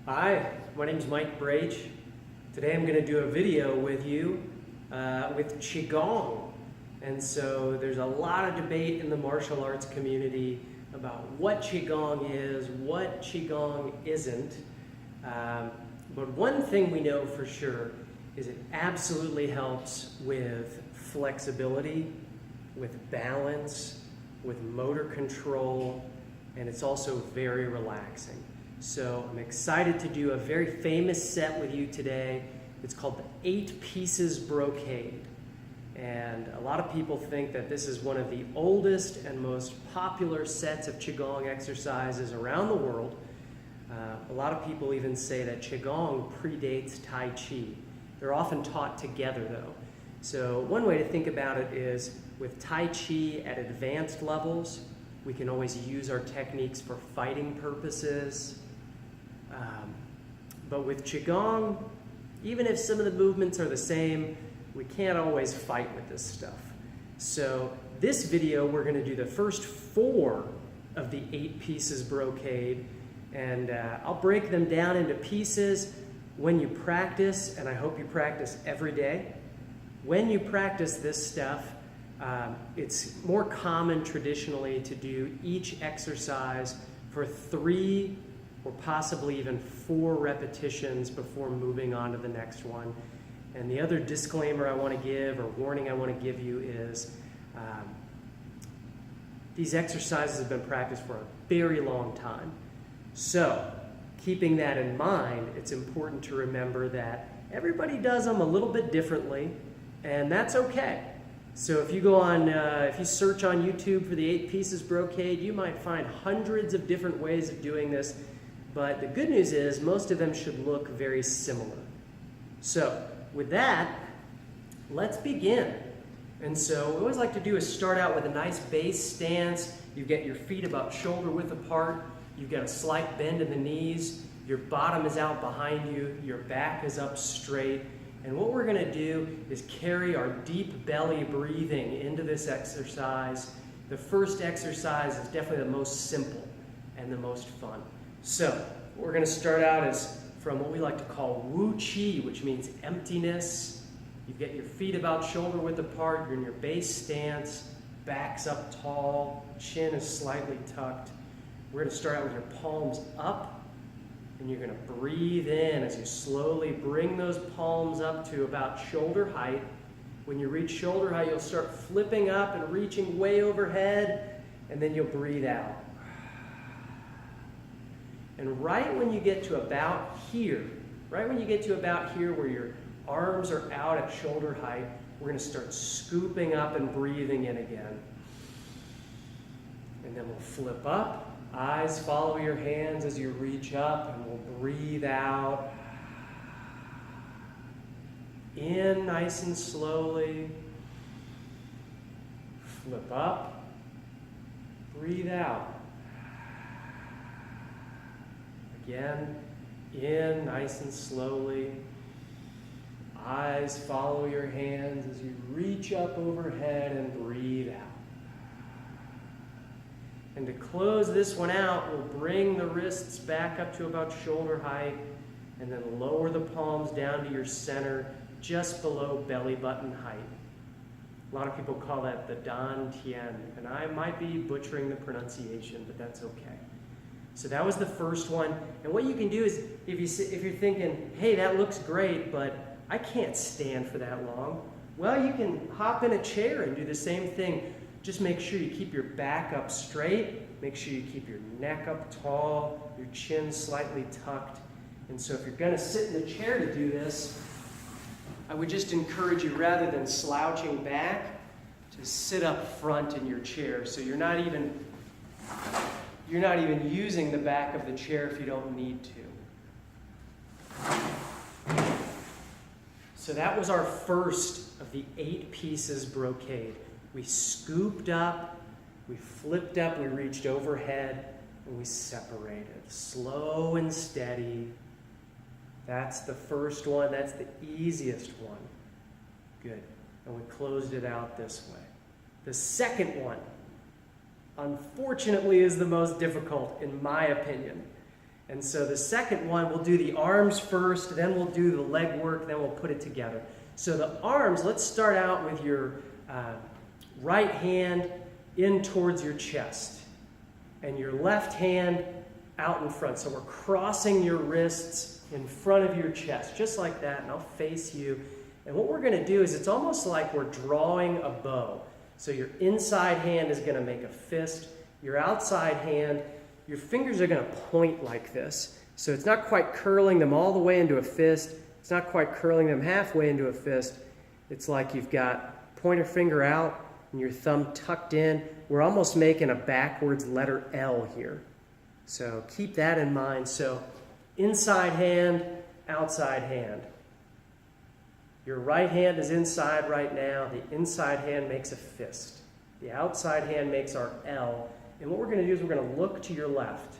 Hi, my name is Mike Brach. Today I'm going to do a video with you with Qi Gong. And so there's a lot of debate in the martial arts community about what Qi Gong is, what Qi Gong isn't. But one thing we know for sure is it absolutely helps with flexibility, with balance, with motor control, and it's also very relaxing. So I'm excited to do a very famous set with you today. It's called the 8 Pieces Brocade. And a lot of people think that this is one of the oldest and most popular sets of Qigong exercises around the world. A lot of people even say that Qigong predates Tai Chi. They're often taught together though. So one way to think about it is with Tai Chi at advanced levels, we can always use our techniques for fighting purposes. But with Qigong, even if some of the movements are the same, we can't always fight with this stuff. So this video, we're going to do the first 4 of the 8 Pieces Brocade, and I'll break them down into pieces when you practice, and I hope you practice every day. When you practice this stuff, it's more common traditionally to do each exercise for 3 or possibly even 4 repetitions before moving on to the next one. And the other disclaimer I want to give, or warning I want to give you, is these exercises have been practiced for a very long time. So, keeping that in mind, it's important to remember that everybody does them a little bit differently, and that's okay. So if you go on, if you search on YouTube for the 8 Pieces Brocade, you might find hundreds of different ways of doing this, but the good news is most of them should look very similar. So with that, let's begin. And so what we always like to do is start out with a nice base stance. You get your feet about shoulder width apart. You've got a slight bend in the knees. Your bottom is out behind you. Your back is up straight. And what we're going to do is carry our deep belly breathing into this exercise. The first exercise is definitely the most simple and the most fun. So what we're going to start out is from what we like to call Wu Qi, which means emptiness. You get your feet about shoulder width apart. You're in your base stance. Back's up tall. Chin is slightly tucked. We're going to start out with your palms up. And you're going to breathe in as you slowly bring those palms up to about shoulder height. When you reach shoulder height, you'll start flipping up and reaching way overhead, and then you'll breathe out. And right when you get to about here, where your arms are out at shoulder height, we're going to start scooping up and breathing in again. And then we'll flip up. Eyes follow your hands as you reach up, and we'll breathe out. In nice and slowly. Flip up. Breathe out. Again, in nice and slowly. Eyes follow your hands as you reach up overhead and breathe out. And to close this one out, we'll bring the wrists back up to about shoulder height and then lower the palms down to your center just below belly button height. A lot of people call that the Dan Tian, and I might be butchering the pronunciation, but that's okay. So that was the first one. And what you can do is, if you're thinking, hey, that looks great, but I can't stand for that long, well, you can hop in a chair and do the same thing. Just make sure you keep your back up straight. Make sure you keep your neck up tall, your chin slightly tucked. And so if you're going to sit in the chair to do this, I would just encourage you, rather than slouching back, to sit up front in your chair. So you're not even using the back of the chair if you don't need to. So that was our first of the 8 Pieces Brocade. We scooped up, we flipped up, we reached overhead, and we separated. Slow and steady. That's the first one. That's the easiest one. Good. And we closed it out this way. The second one, unfortunately, is the most difficult, in my opinion. And so the second one, we'll do the arms first, then we'll do the leg work, then we'll put it together. So the arms, let's start out with your right hand in towards your chest and your left hand out in front. So we're crossing your wrists in front of your chest, just like that, and I'll face you. And what we're going to do is it's almost like we're drawing a bow. So your inside hand is going to make a fist. Your outside hand, your fingers are going to point like this. So it's not quite curling them all the way into a fist. It's not quite curling them halfway into a fist. It's like you've got pointer finger out and your thumb tucked in. We're almost making a backwards letter L here. So keep that in mind. So inside hand, outside hand. Your right hand is inside right now. The inside hand makes a fist. The outside hand makes our L. And what we're going to do is we're going to look to your left.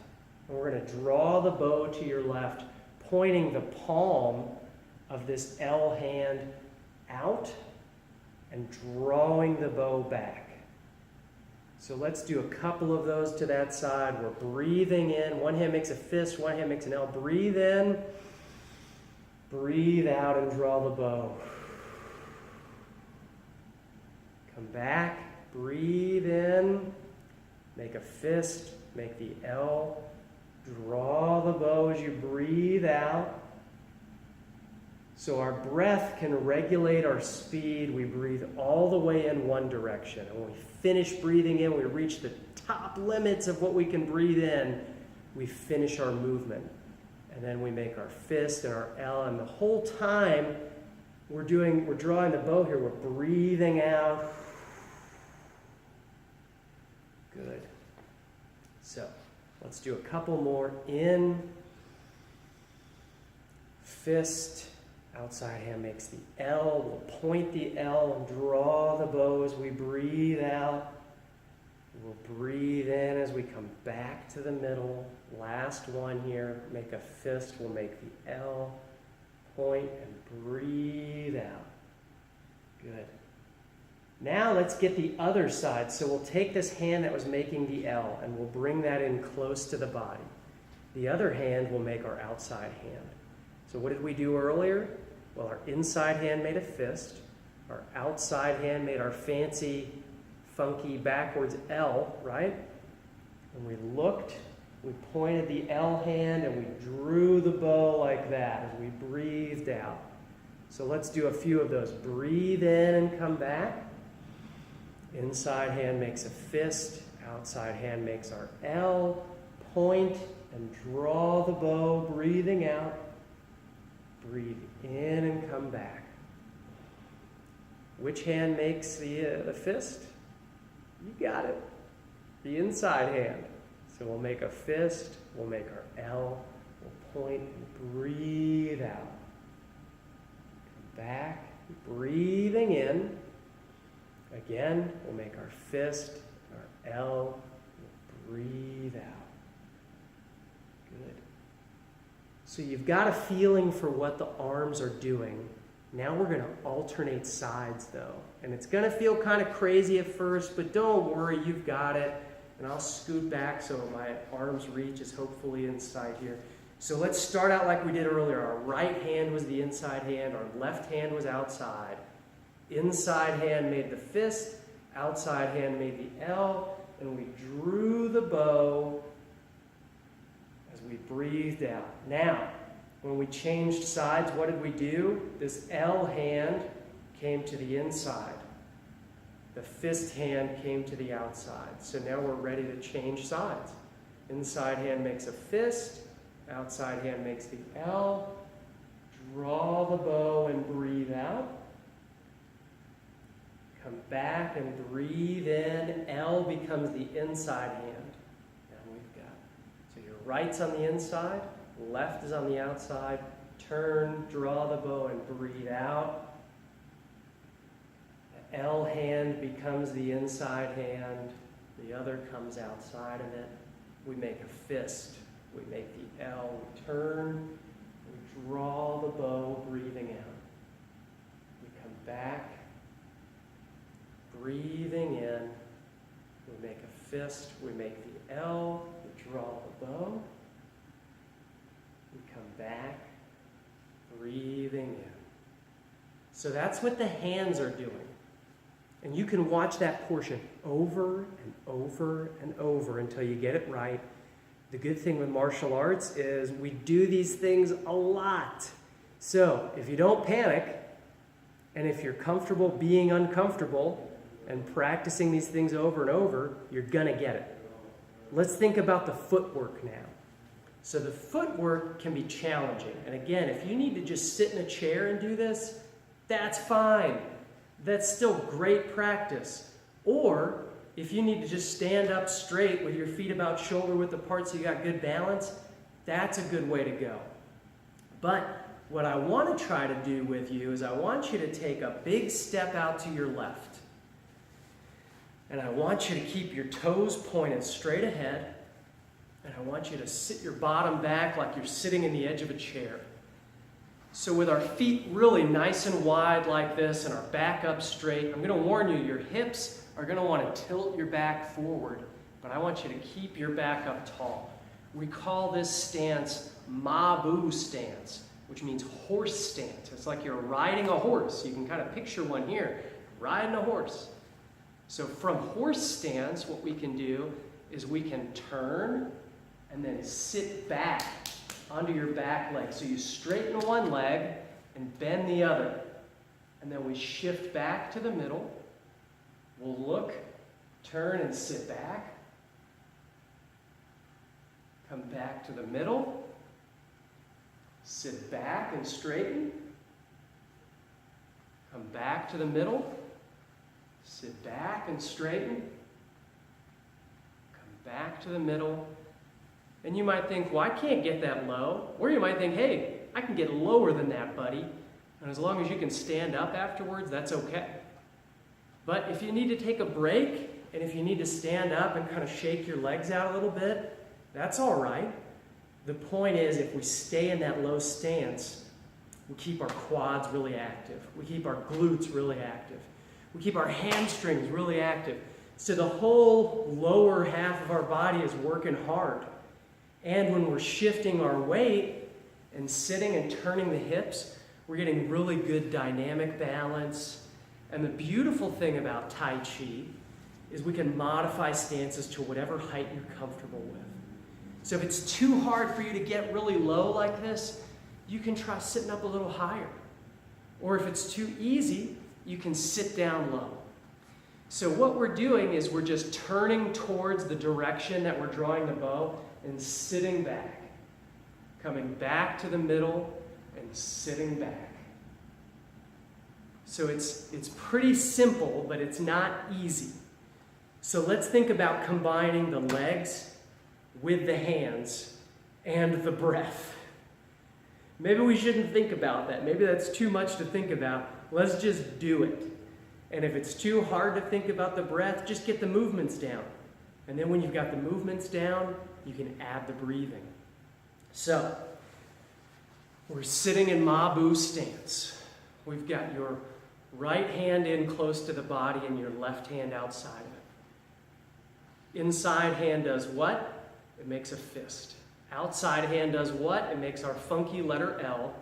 And we're going to draw the bow to your left, pointing the palm of this L hand out and drawing the bow back. So let's do a couple of those to that side. We're breathing in. One hand makes a fist, one hand makes an L. Breathe in. Breathe out and draw the bow. Come back. Breathe in. Make a fist. Make the L. Draw the bow as you breathe out. So our breath can regulate our speed. We breathe all the way in one direction. And when we finish breathing in, we reach the top limits of what we can breathe in, we finish our movement. And then we make our fist and our L. And the whole time we're drawing the bow here, we're breathing out. Good. So let's do a couple more. In, fist. Outside hand makes the L. We'll point the L and draw the bow as we breathe out. We'll breathe in as we come back to the middle. Last one here. Make a fist. We'll make the L. Point and breathe out. Good. Now let's get the other side. So we'll take this hand that was making the L and we'll bring that in close to the body. The other hand will make our outside hand. So what did we do earlier? Well, our inside hand made a fist. Our outside hand made our fancy, funky backwards L, right? And we looked, we pointed the L hand, and we drew the bow like that as we breathed out. So let's do a few of those. Breathe in and come back. Inside hand makes a fist. Outside hand makes our L. Point and draw the bow, breathing out. Breathe in and come back. Which hand makes the fist? You got it. The inside hand. So we'll make a fist, we'll make our L, we'll point and breathe out. Come back, breathing in. Again, we'll make our fist, our L, we'll breathe out. Good. So you've got a feeling for what the arms are doing. Now we're going to alternate sides though. And it's going to feel kind of crazy at first, but don't worry, you've got it. And I'll scoot back so my arm's reach is hopefully in sight here. So let's start out like we did earlier. Our right hand was the inside hand, our left hand was outside. Inside hand made the fist, outside hand made the L, and we drew the bow as we breathed out. Now, when we changed sides, what did we do? This L hand came to the inside. The fist hand came to the outside. So now we're ready to change sides. Inside hand makes a fist. Outside hand makes the L. Draw the bow and breathe out. Come back and breathe in. L becomes the inside hand. Now we've got. So your right's on the inside. Left is on the outside. Turn, draw the bow, and breathe out. The L hand becomes the inside hand. The other comes outside of it. We make a fist. We make the L. We turn. We draw the bow, breathing out. We come back, breathing in. We make a fist. We make the L. We draw the bow. So that's what the hands are doing. And you can watch that portion over and over and over until you get it right. The good thing with martial arts is we do these things a lot. So if you don't panic, and if you're comfortable being uncomfortable and practicing these things over and over, you're going to get it. Let's think about the footwork now. So the footwork can be challenging. And again, if you need to just sit in a chair and do this, that's fine. That's still great practice. Or if you need to just stand up straight with your feet about shoulder width apart so you got good balance, that's a good way to go. But what I want to try to do with you is I want you to take a big step out to your left. And I want you to keep your toes pointed straight ahead. And I want you to sit your bottom back like you're sitting in the edge of a chair. So with our feet really nice and wide like this and our back up straight, I'm going to warn you, your hips are going to want to tilt your back forward, but I want you to keep your back up tall. We call this stance Ma-bu stance, which means horse stance. It's like you're riding a horse. You can kind of picture one here, riding a horse. So from horse stance, what we can do is we can turn and then sit back onto your back leg. So you straighten one leg and bend the other. And then we shift back to the middle. We'll look, turn, and sit back. Come back to the middle. Sit back and straighten. Come back to the middle. Sit back and straighten. Come back to the middle. And you might think, well, I can't get that low. Or you might think, hey, I can get lower than that, buddy. And as long as you can stand up afterwards, that's okay. But if you need to take a break, and if you need to stand up and kind of shake your legs out a little bit, that's all right. The point is, if we stay in that low stance, we keep our quads really active. We keep our glutes really active. We keep our hamstrings really active. So the whole lower half of our body is working hard. And when we're shifting our weight and sitting and turning the hips, we're getting really good dynamic balance. And the beautiful thing about Tai Chi is we can modify stances to whatever height you're comfortable with. So if it's too hard for you to get really low like this, you can try sitting up a little higher. Or if it's too easy, you can sit down low. So what we're doing is we're just turning towards the direction that we're drawing the bow and sitting back. Coming back to the middle and sitting back. So it's pretty simple, but it's not easy. So let's think about combining the legs with the hands and the breath. Maybe we shouldn't think about that. Maybe that's too much to think about. Let's just do it. And if it's too hard to think about the breath, just get the movements down. And then when you've got the movements down, you can add the breathing. So, we're sitting in Ma-bu stance. We've got your right hand in close to the body and your left hand outside of it. Inside hand does what? It makes a fist. Outside hand does what? It makes our funky letter L.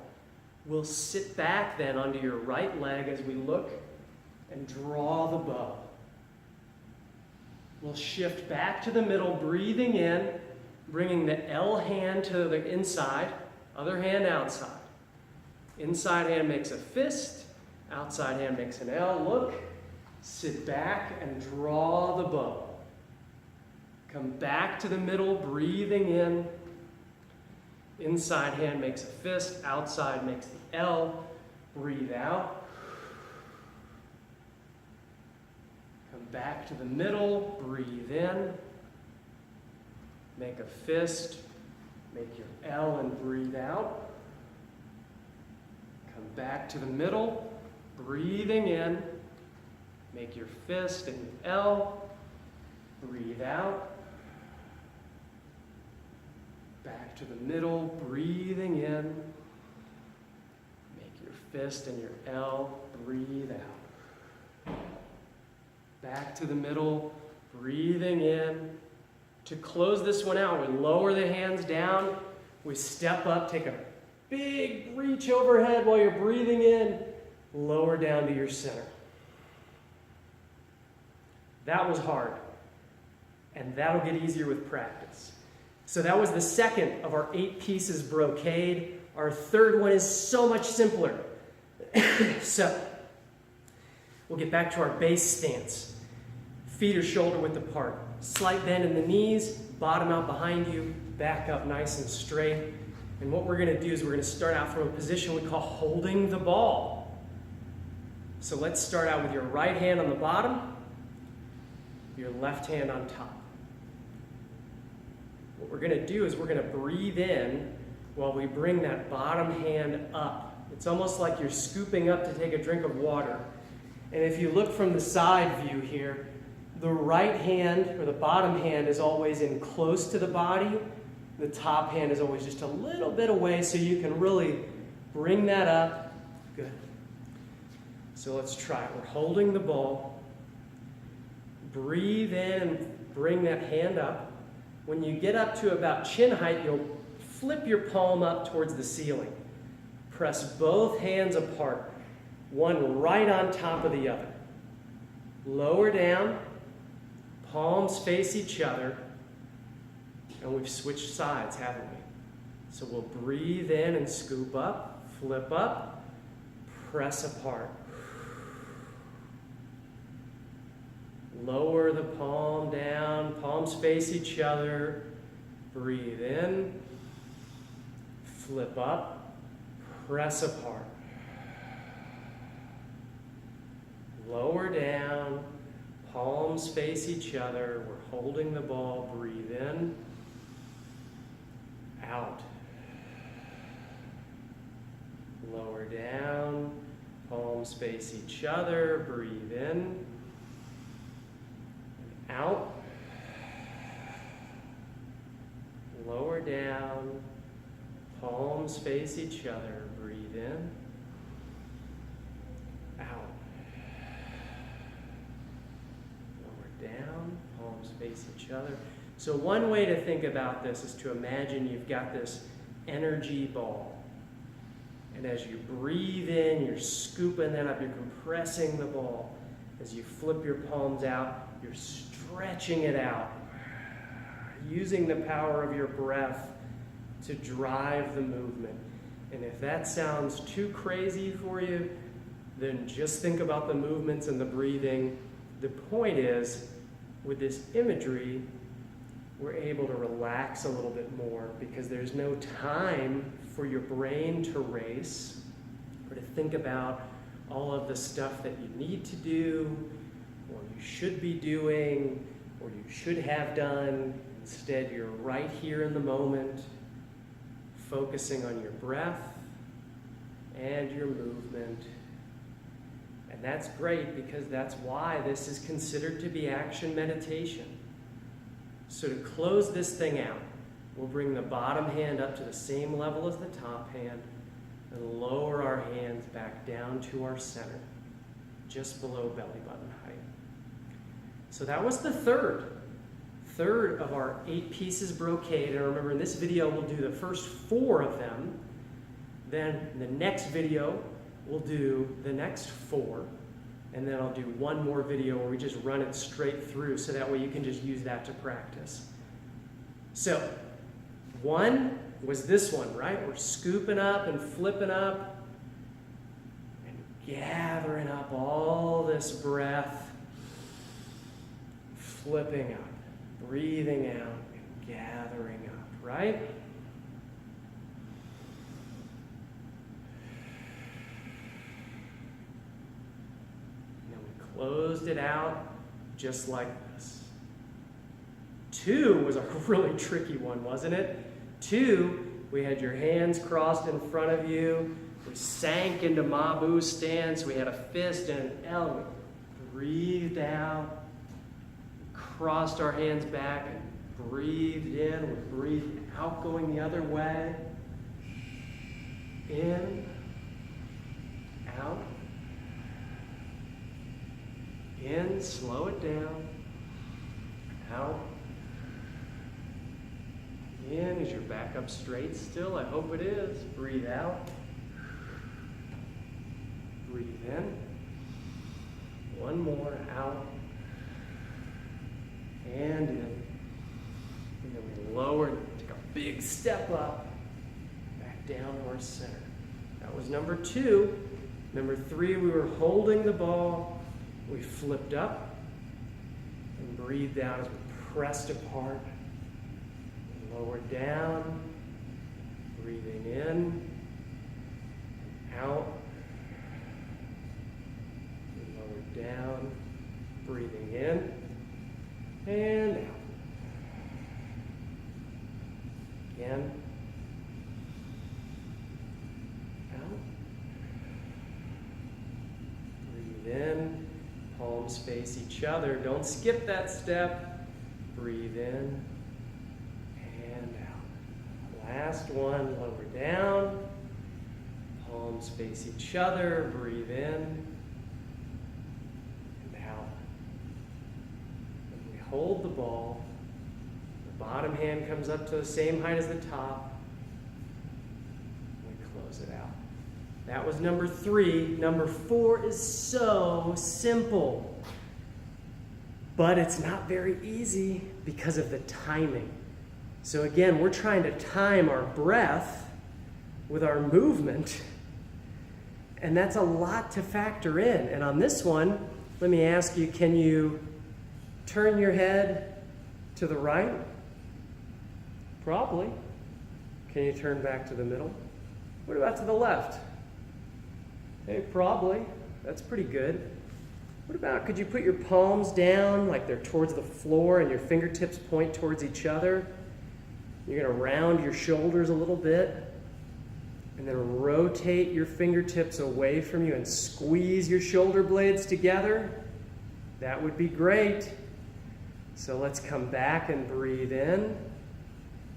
We'll sit back then onto your right leg as we look and draw the bow. We'll shift back to the middle, breathing in, bringing the L hand to the inside, other hand outside. Inside hand makes a fist, outside hand makes an L. Look, sit back and draw the bow. Come back to the middle, breathing in. Inside hand makes a fist, outside makes the L. Breathe out. Come back to the middle, breathe in. Make a fist, make your L and breathe out. Come back to the middle, breathing in. Make your fist and your L, breathe out. Back to the middle, breathing in. Make your fist and your L, breathe out. Back to the middle, breathing in. To close this one out, we lower the hands down, we step up, take a big reach overhead while you're breathing in, lower down to your center. That was hard, and that'll get easier with practice. So that was the second of our 8 pieces brocade. Our third one is so much simpler. So we'll get back to our base stance. Feet are shoulder width apart. Slight bend in the knees, bottom out behind you, back up nice and straight. And what we're going to do is we're going to start out from a position we call holding the ball. So let's start out with your right hand on the bottom, your left hand on top. What we're going to do is we're going to breathe in while we bring that bottom hand up. It's almost like you're scooping up to take a drink of water. And if you look from the side view here, the right hand or the bottom hand is always in close to the body. The top hand is always just a little bit away, so you can really bring that up. Good. So let's try it. We're holding the ball. Breathe in and bring that hand up. When you get up to about chin height, you'll flip your palm up towards the ceiling. Press both hands apart, one right on top of the other. Lower down, palms face each other, and we've switched sides, haven't we? So we'll breathe in and scoop up, flip up, press apart. Lower the palm down, palms face each other. Breathe in, flip up, press apart. Lower down, palms face each other. We're holding the ball. Breathe in, out. Lower down, palms face each other. Breathe in, out. Lower down, palms face each other. Breathe in, out. Lower down, palms face each other. So one way to think about this is to imagine you've got this energy ball. And as you breathe in, you're scooping that up, you're compressing the ball. As you flip your palms out, you're stretching it out, using the power of your breath to drive the movement. And if that sounds too crazy for you, then just think about the movements and the breathing. The point is, with this imagery, we're able to relax a little bit more because there's no time for your brain to race or to think about all of the stuff that you need to do or you should be doing or you should have done. Instead, you're right here in the moment, focusing on your breath and your movement. And that's great because that's why this is considered to be action meditation. So to close this thing out, we'll bring the bottom hand up to the same level as the top hand and lower our hands back down to our center, just below belly button height. So that was the third of our 8 pieces brocade. And remember, in this video, we'll do the first 4 of them. Then in the next video, we'll do the next 4. And then I'll do one more video where we just run it straight through so that way you can just use that to practice. So 1 was this one, right? We're scooping up and flipping up and gathering up all this breath, flipping up, breathing out, and gathering up, right? Closed it out just like this. 2 was a really tricky one, wasn't it? 2, we had your hands crossed in front of you. We sank into Mabu stance. We had a fist and an elbow. Breathed out. Crossed our hands back and breathed in. We breathed out going the other way. In. Out. In, slow it down. Out. In, is your back up straight still? I hope it is. Breathe out. Breathe in. One more, out. And in. And then we lower, take a big step up, back down to our center. That was number 2. Number 3, we were holding the ball. We flipped up and breathed out as we pressed apart. Lowered down, breathing in, out. Lowered down, breathing in, and out. Again. Out. Breathe in. Palms face each other. Don't skip that step. Breathe in and out. Last one. Lower down. Palms face each other. Breathe in and out. And we hold the ball. The bottom hand comes up to the same height as the top. We close it out. That was number 3. Number 4 is so simple. But it's not very easy because of the timing. So again, we're trying to time our breath with our movement. And that's a lot to factor in. And on this one, let me ask you, can you turn your head to the right? Probably. Can you turn back to the middle? What about to the left? Hey, probably. That's pretty good. What about, could you put your palms down like they're towards the floor and your fingertips point towards each other? You're going to round your shoulders a little bit and then rotate your fingertips away from you and squeeze your shoulder blades together. That would be great. So let's come back and breathe in.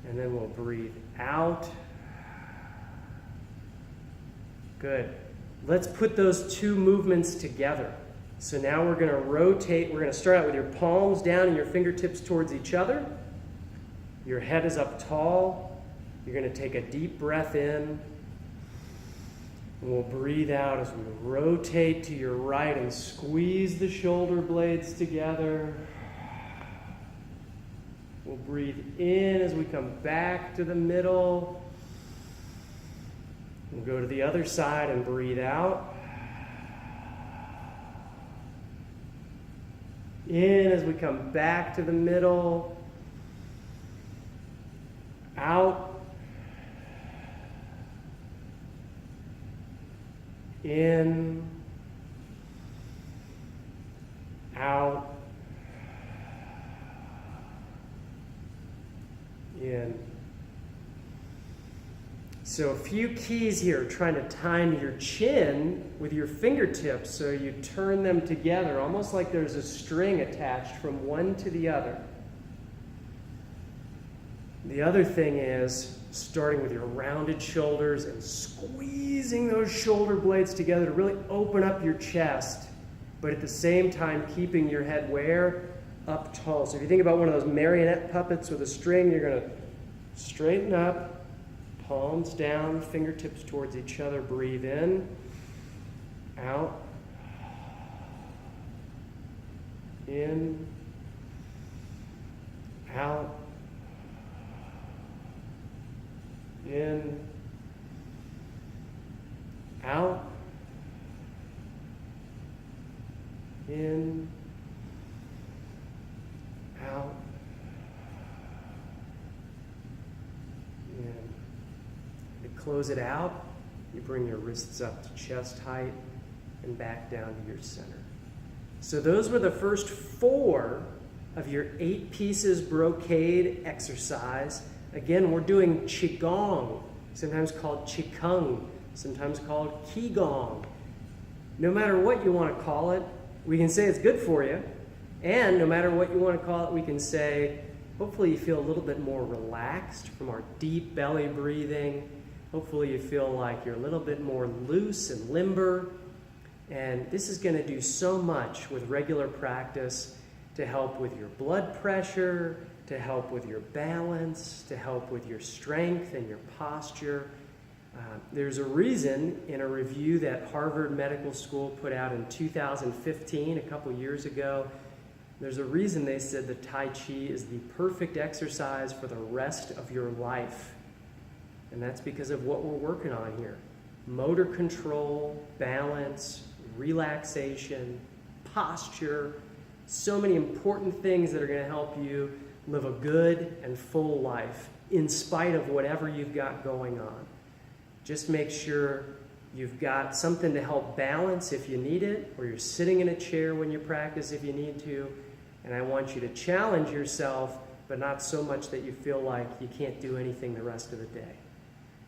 And then we'll breathe out. Good. Let's put those 2 movements together. So now we're going to rotate. We're going to start out with your palms down and your fingertips towards each other. Your head is up tall. You're going to take a deep breath in. And we'll breathe out as we rotate to your right and squeeze the shoulder blades together. We'll breathe in as we come back to the middle. We'll go to the other side and breathe out. In as we come back to the middle. Out. In. Out. In. So a few keys here, trying to time your chin with your fingertips so you turn them together, almost like there's a string attached from one to the other. The other thing is starting with your rounded shoulders and squeezing those shoulder blades together to really open up your chest, but at the same time keeping your head where? Up tall. So if you think about one of those marionette puppets with a string, you're going to straighten up, palms down, fingertips towards each other. Breathe in, out, in, out, in, out, in, out, in. To close it out, you bring your wrists up to chest height and back down to your center. So those were the first 4 of your 8 pieces brocade exercise. Again, we're doing Qi Gong, sometimes called Qi Gong, sometimes called Qi Gong. No matter what you want to call it, we can say it's good for you. And no matter what you want to call it, we can say, hopefully you feel a little bit more relaxed from our deep belly breathing. Hopefully you feel like you're a little bit more loose and limber. And this is going to do so much with regular practice to help with your blood pressure, to help with your balance, to help with your strength and your posture. There's a reason in a review that Harvard Medical School put out in 2015, a couple years ago, there's a reason they said that Tai Chi is the perfect exercise for the rest of your life. And that's because of what we're working on here. Motor control, balance, relaxation, posture, so many important things that are going to help you live a good and full life in spite of whatever you've got going on. Just make sure you've got something to help balance if you need it, or you're sitting in a chair when you practice if you need to. And I want you to challenge yourself, but not so much that you feel like you can't do anything the rest of the day.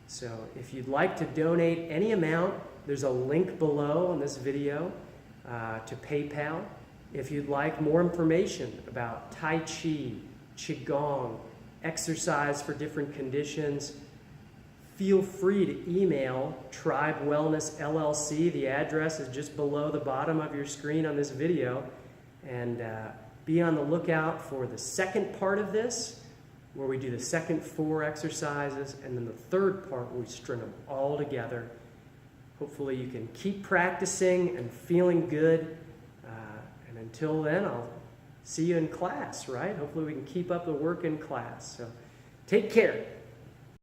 So if you'd like to donate any amount, there's a link below on this video to PayPal. If you'd like more information about Tai Chi, Qi Gong, exercise for different conditions, feel free to email Tribe Wellness LLC. The address is just below the bottom of your screen on this video. And be on the lookout for the second part of this, where we do the second 4 exercises, and then the third part where we string them all together. Hopefully you can keep practicing and feeling good. And until then, I'll see you in class, right? Hopefully we can keep up the work in class. So take care.